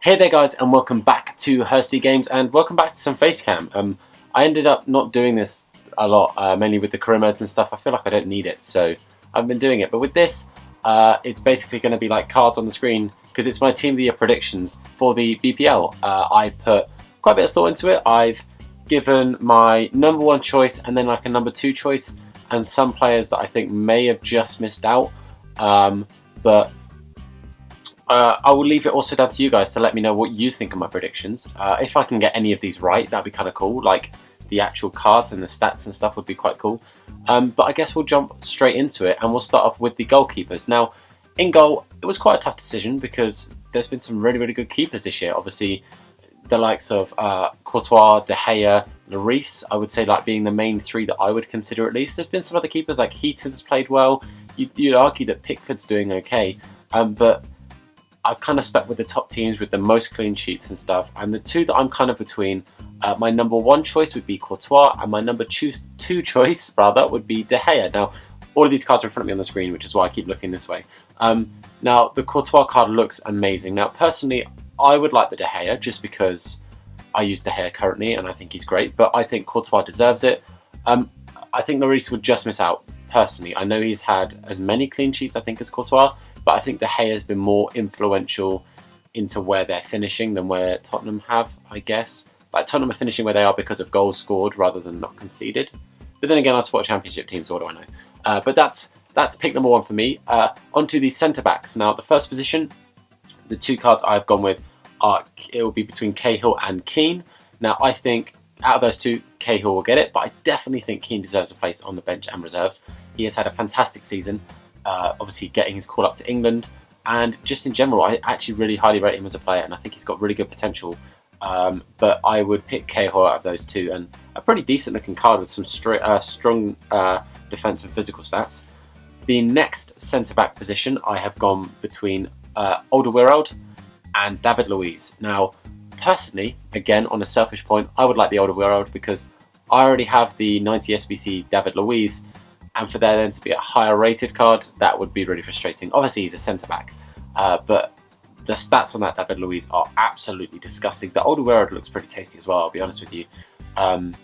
Hey there guys, and welcome back to Hursty Games, and welcome back to some Facecam. I ended up not doing this a lot, mainly with the career modes and stuff. I feel like I don't need it, so I've been doing it. But with this, it's basically going to be like cards on the screen, because it's my Team of the Year predictions for the BPL. I put quite a bit of thought into it. I've given my number one choice and then like a number two choice, and some players that I think may have just missed out. But I will leave it also down to you guys to let me know what you think of my predictions. If I can get any of these right, that'd be kind of cool. Like the actual cards and the stats and stuff would be quite cool. But I guess we'll jump straight into it, and we'll start off with the goalkeepers. Now, in goal, it was quite a tough decision because there's been some really, really good keepers this year. Obviously, the likes of Courtois, De Gea, Lloris, I would say, like being the main three that I would consider at least. There's been some other keepers like Heaters has played well. You'd argue that Pickford's doing okay, but I've kind of stuck with the top teams with the most clean sheets and stuff. And the two that I'm kind of between, my number one choice would be Courtois, and my number two choice rather would be De Gea. Now, all of these cards are in front of me on the screen, which is why I keep looking this way. Now, the Courtois card looks amazing. Now, personally, I would like the De Gea just because I use De Gea currently and I think he's great, but I think Courtois deserves it. I think Lloris would just miss out, personally. I know he's had as many clean sheets, I think, as Courtois, but I think De Gea has been more influential into where they're finishing than where Tottenham have, I guess. Like, Tottenham are finishing where they are because of goals scored rather than not conceded. But then again, I support a championship team, so what do I know? But that's pick number one for me. Onto the centre-backs. Now, the first position, the two cards I've gone with are, it will be between Cahill and Keane. Now, I think out of those two, Cahill will get it, but I definitely think Keane deserves a place on the bench and reserves. He has had a fantastic season. Obviously getting his call up to England, and just in general, I actually really highly rate him as a player, and I think he's got really good potential. But I would pick Cahill out of those two, and a pretty decent looking card with some strong defensive and physical stats. The next centre-back position, I have gone between Alderweireld and David Luiz. Now, personally, again, on a selfish point, I would like the Alderweireld because I already have the 90 SBC David Luiz, and for there then to be a higher rated card, that would be really frustrating. Obviously, he's a centre-back, but the stats on that David Luiz are absolutely disgusting. The Alderweireld looks pretty tasty as well, I'll be honest with you. And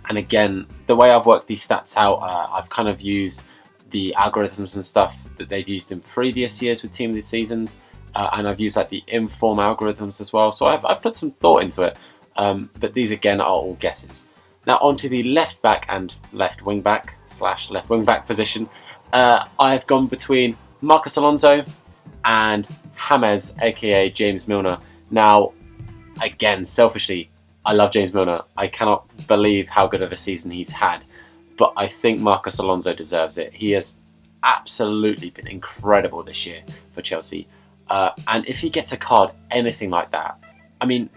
again, the way I've worked these stats out, I've kind of used the algorithms and stuff that they've used in previous years with Team of the Seasons, and I've used like the inform algorithms as well. So I've put some thought into it, but these again are all guesses. Now onto the left back and left wing back / left wing back position. I've gone between Marcos Alonso and James, aka James Milner. Now, again, selfishly, I love James Milner. I cannot believe how good of a season he's had, but I think Marcos Alonso deserves it. He has absolutely been incredible this year for Chelsea, and if he gets a card anything like that, I mean,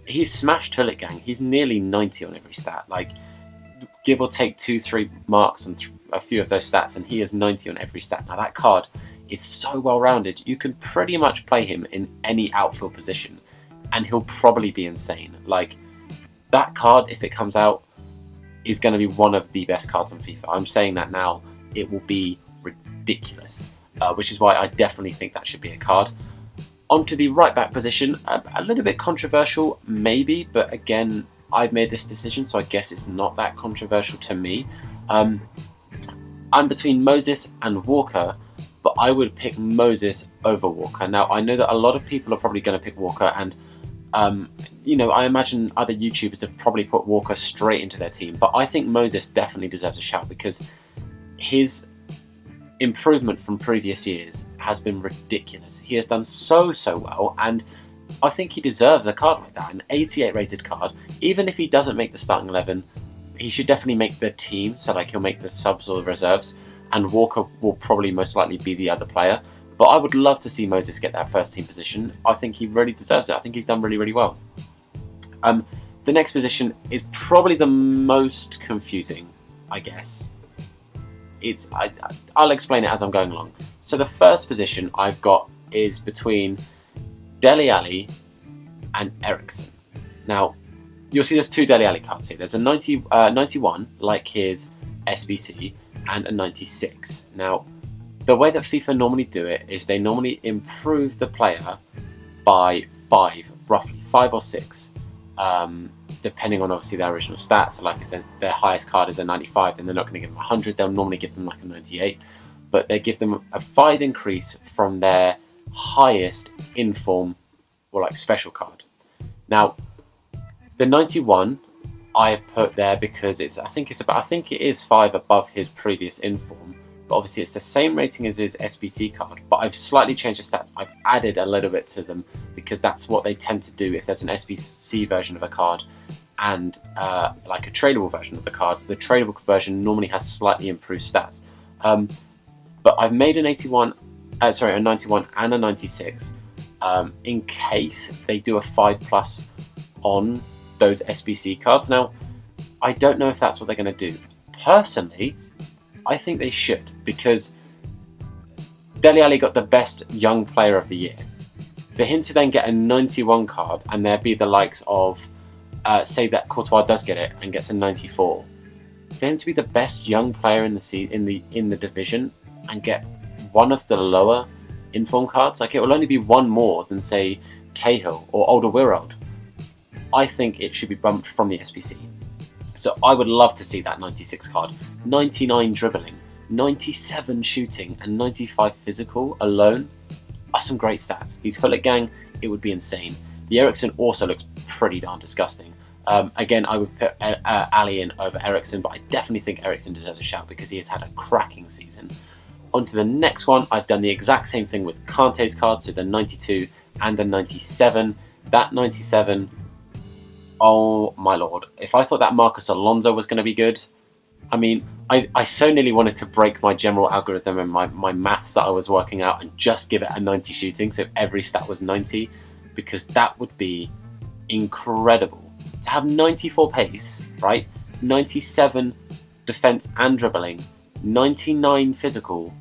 he's smashed Hullet Gang. He's nearly 90 on every stat. Like, give or take 2-3 marks on a few of those stats, and he is 90 on every stat. Now, that card is so well-rounded. You can pretty much play him in any outfield position, and he'll probably be insane. Like, that card, if it comes out, is going to be one of the best cards on FIFA. I'm saying that now. It will be ridiculous, which is why I definitely think that should be a card. Onto the right-back position, a little bit controversial, maybe, but again, I've made this decision, so I guess it's not that controversial to me. I'm between Moses and Walker, but I would pick Moses over Walker. Now, I know that a lot of people are probably going to pick Walker, and you know, I imagine other YouTubers have probably put Walker straight into their team, but I think Moses definitely deserves a shout because his improvement from previous years has been ridiculous. He has done so well, and I think he deserves a card like that, an 88 rated card. Even if he doesn't make the starting 11, he should definitely make the team, so like he'll make the subs or the reserves, and Walker will probably most likely be the other player. But I would love to see Moses get that first team position. I think he really deserves it. I think he's done really well. The next position is probably the most confusing, I guess. I'll explain it as I'm going along. So the first position I've got is between Dele Alli and Eriksen. Now, you'll see there's two Dele Alli cards here. There's a 91, like his SBC, and a 96. Now, the way that FIFA normally do it is they normally improve the player by roughly 5 or 6, depending on obviously their original stats. So like if their highest card is a 95, then they're not going to give them 100. They'll normally give them like a 98, but they give them a 5 increase from their highest inform or like special card. Now, the 91 I have put there because I think it is 5 above his previous inform. But obviously it's the same rating as his SBC card, but I've slightly changed the stats. I've added a little bit to them because that's what they tend to do if there's an SBC version of a card and like a tradable version of the card. The tradable version normally has slightly improved stats. But I've made a 91 and a 96 in case they do a 5+ on those SBC cards. Now, I don't know if that's what they're going to do. Personally, I think they should, because Dele Alli got the best young player of the year. For him to then get a 91 card and there be the likes of, say that Courtois does get it and gets a 94, for him to be the best young player in the division and get one of the lower inform cards, like it will only be one more than say Cahill or Alderweireld. I think it should be bumped from the SBC. So I would love to see that 96 card. 99 dribbling, 97 shooting, and 95 physical alone are some great stats. He's Hullet Gang, it would be insane. The Eriksen also looks pretty darn disgusting. Again, I would put Ali in over Eriksen, but I definitely think Eriksen deserves a shout because he has had a cracking season. On to the next one, I've done the exact same thing with Kante's card, so the 92 and the 97. That 97... oh my lord, if I thought that Marcos Alonso was going to be good, I mean, I so nearly wanted to break my general algorithm and my maths that I was working out and just give it a 90 shooting, so every stat was 90, because that would be incredible. To have 94 pace, right, 97 defense and dribbling, 99 physical,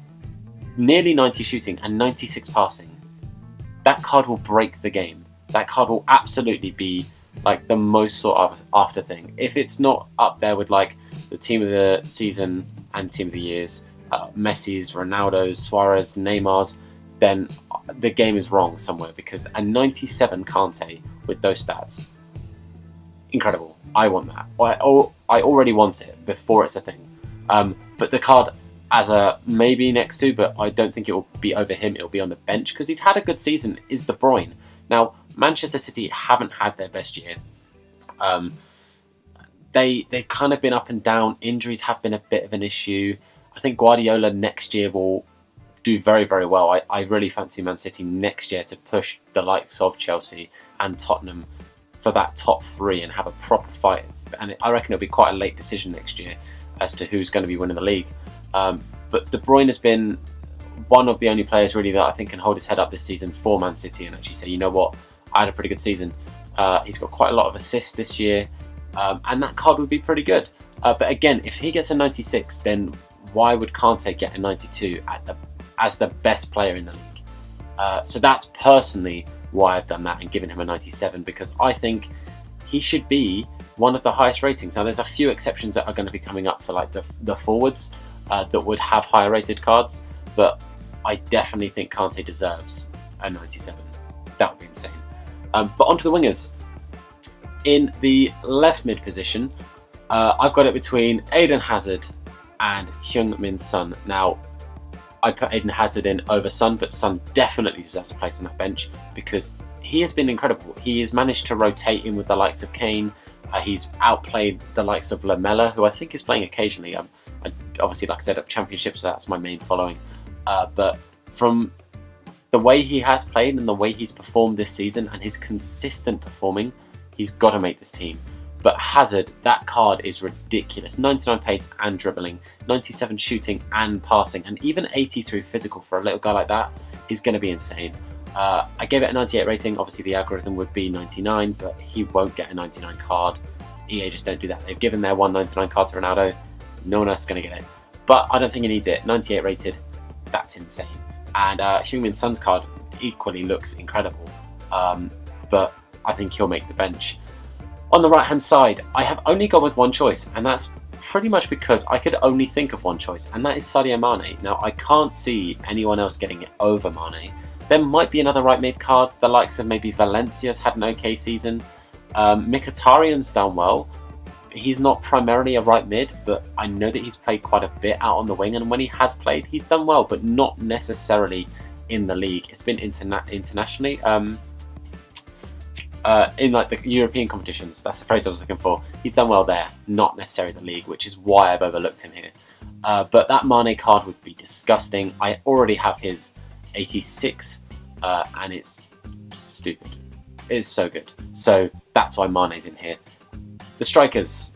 nearly 90 shooting, and 96 passing. That card will break the game. That card will absolutely be like the most sought after thing. If it's not up there with like the team of the season and team of the years, Messi's, Ronaldo's, Suarez, Neymar's, then the game is wrong somewhere, because a 97 Kante with those stats, incredible. I want that. I already want it before it's a thing. But the card as a maybe next to, but I don't think it will be over him. It will be on the bench because he's had a good season, is De Bruyne. Now, Manchester City haven't had their best year. They've kind of been up and down. Injuries have been a bit of an issue. I think Guardiola next year will do very, very well. I really fancy Man City next year to push the likes of Chelsea and Tottenham for that top 3 and have a proper fight. And I reckon it'll be quite a late decision next year as to who's going to be winning the league. But De Bruyne has been one of the only players really that I think can hold his head up this season for Man City and actually say, you know what, I had a pretty good season. He's got quite a lot of assists this year, and that card would be pretty good. But again, if he gets a 96, then why would Kante get a 92 as the best player in the league? So that's personally why I've done that and given him a 97, because I think he should be one of the highest ratings. Now, there's a few exceptions that are going to be coming up for like the forwards that would have higher rated cards, but I definitely think Kante deserves a 97. That would be insane. But onto the wingers. In the left mid position, I've got it between Eden Hazard and Heung-min Son. Now, I put Eden Hazard in over Son, but Son definitely deserves a place on that bench because he has been incredible. He has managed to rotate in with the likes of Kane. He's outplayed the likes of Lamela, who I think is playing occasionally. Obviously, like I said, up Championship, so that's my main following. But from the way he has played and the way he's performed this season and his consistent performing, he's got to make this team. But Hazard, that card is ridiculous. 99 pace and dribbling, 97 shooting and passing, and even 83 physical for a little guy like that is going to be insane. I gave it a 98 rating. Obviously, the algorithm would be 99, but he won't get a 99 card. EA just don't do that. They've given their 199 card to Ronaldo. No one else is going to get it. But I don't think he needs it. 98 rated, that's insane. And Heung-min Son's card equally looks incredible. But I think he'll make the bench. On the right-hand side, I have only gone with one choice, and that's pretty much because I could only think of one choice, and that is Sadio Mane. Now, I can't see anyone else getting it over Mane, There might be another right mid card. The likes of maybe Valencia's had an okay season. Mkhitaryan's done well. He's not primarily a right mid, but I know that he's played quite a bit out on the wing, and when he has played, he's done well, but not necessarily in the league. It's been internationally, in like the European competitions. That's the phrase I was looking for. He's done well there, not necessarily the league, which is why I've overlooked him here. But that Mane card would be disgusting. I already have his 86, and it's stupid. It's so good. So that's why Mane's in here. The strikers.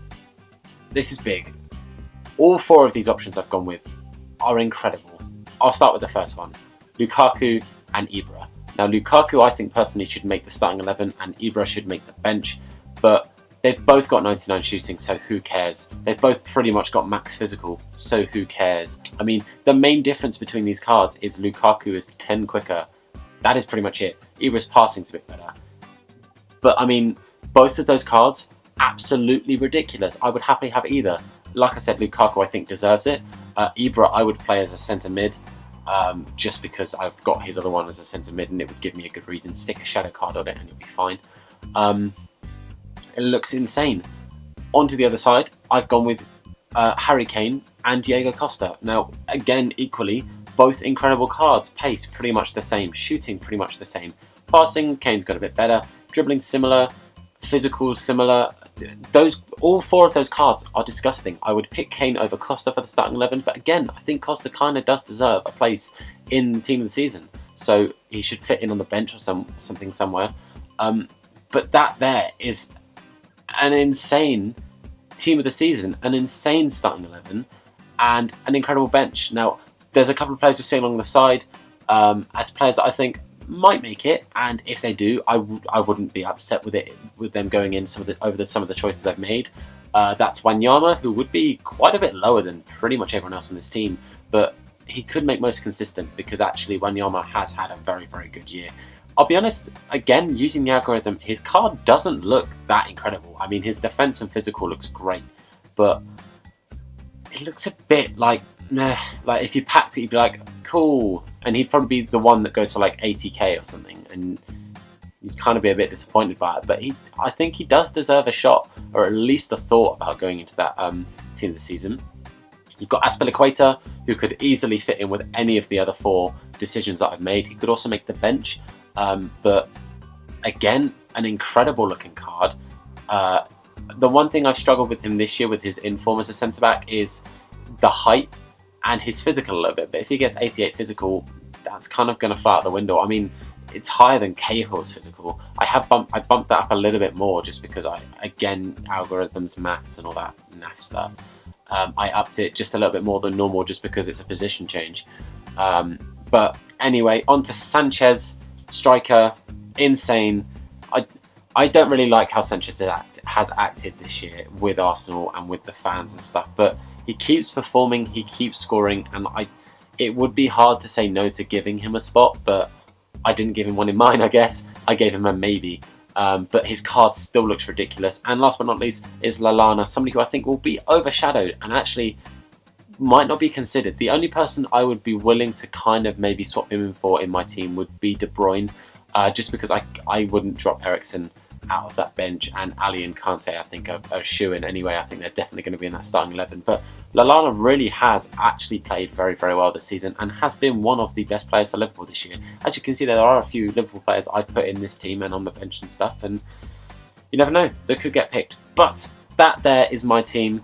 This is big. All 4 of these options I've gone with are incredible. I'll start with the first one. Lukaku and Ibra. Now Lukaku, I think personally, should make the starting 11 and Ibra should make the bench, but they've both got 99 shooting, so who cares? They've both pretty much got max physical, so who cares? I mean, the main difference between these cards is Lukaku is 10 quicker. That is pretty much it. Ibra's passing's a bit better. But I mean, both of those cards, absolutely ridiculous. I would happily have either. Like I said, Lukaku I think deserves it. Ibra I would play as a centre mid, just because I've got his other one as a centre mid and it would give me a good reason. Stick a shadow card on it and you'll be fine. It looks insane. On to the other side, I've gone with Harry Kane and Diego Costa. Now, again, equally, both incredible cards. Pace, pretty much the same. Shooting, pretty much the same. Passing, Kane's got a bit better. Dribbling, similar. Physical, similar. All 4 of those cards are disgusting. I would pick Kane over Costa for the starting 11, but again, I think Costa kind of does deserve a place in the team of the season. So he should fit in on the bench or something somewhere. But that there is an insane team of the season, an insane starting 11, and an incredible bench. Now, there's a couple of players we're seeing along the side as players that I think might make it, and if they do, I wouldn't be upset with them going in over some of the choices I've made. That's Wanyama, who would be quite a bit lower than pretty much everyone else on this team, but he could make most consistent because actually Wanyama has had a very, very good year. I'll be honest, again, using the algorithm, his card doesn't look that incredible. I mean, his defense and physical looks great, but it looks a bit like, meh. Like if you packed it, you'd be like, cool, and he'd probably be the one that goes for like 80k or something, and you'd kind of be a bit disappointed by it. But I think he does deserve a shot, or at least a thought about going into that team of the season. You've got Azpilicueta, who could easily fit in with any of the other 4 decisions that I've made. He could also make the bench, but again, an incredible looking card. The one thing I've struggled with him this year with his inform as a centre-back is the height and his physical a little bit, but if he gets 88 physical, that's kind of going to fly out the window. I mean, it's higher than Cahill's physical. I bumped that up a little bit more just because again, algorithms, maths and all that naff stuff. I upped it just a little bit more than normal just because it's a position change. But anyway, on to Sanchez, striker, insane. I don't really like how Sanchez has acted this year with Arsenal and with the fans and stuff, but he keeps performing, he keeps scoring, and it would be hard to say no to giving him a spot, but I didn't give him one in mine, I guess. I gave him a maybe. But his card still looks ridiculous. And last but not least is Lallana, somebody who I think will be overshadowed and actually might not be considered. The only person I would be willing to kind of maybe swap him in for in my team would be De Bruyne, just because I wouldn't drop Eriksen out of that bench, and Ali and Kante I think are shoo-in anyway. I think they're definitely going to be in that starting 11. But Lallana really has actually played very, very well this season and has been one of the best players for Liverpool this year. As you can see, there are a few Liverpool players I put in this team and on the bench and stuff, and you never know, they could get picked. But that there is my team.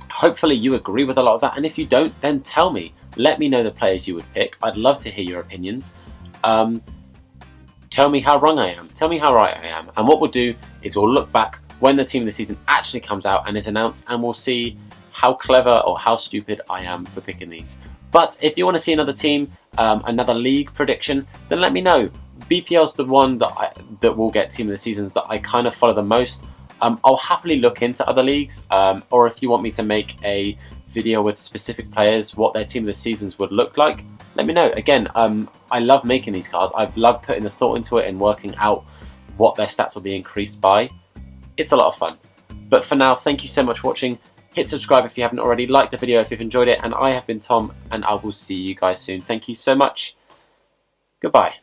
Hopefully you agree with a lot of that, and if you don't, then tell me. Let me know the players you would pick. I'd love to hear your opinions. Tell me how wrong I am. Tell me how right I am. And what we'll do is we'll look back when the team of the season actually comes out and is announced, and we'll see how clever or how stupid I am for picking these. But if you want to see another team, another league prediction, then let me know. BPL's the one that will get team of the season that I kind of follow the most. I'll happily look into other leagues, or if you want me to make a video with specific players, what their team of the seasons would look like, let me know. Again, I love making these cards. I've loved putting the thought into it and working out what their stats will be increased by. It's a lot of fun. But for now, thank you so much for watching. Hit subscribe if you haven't already. Like the video if you've enjoyed it. And I have been Tom, and I will see you guys soon. Thank you so much. Goodbye.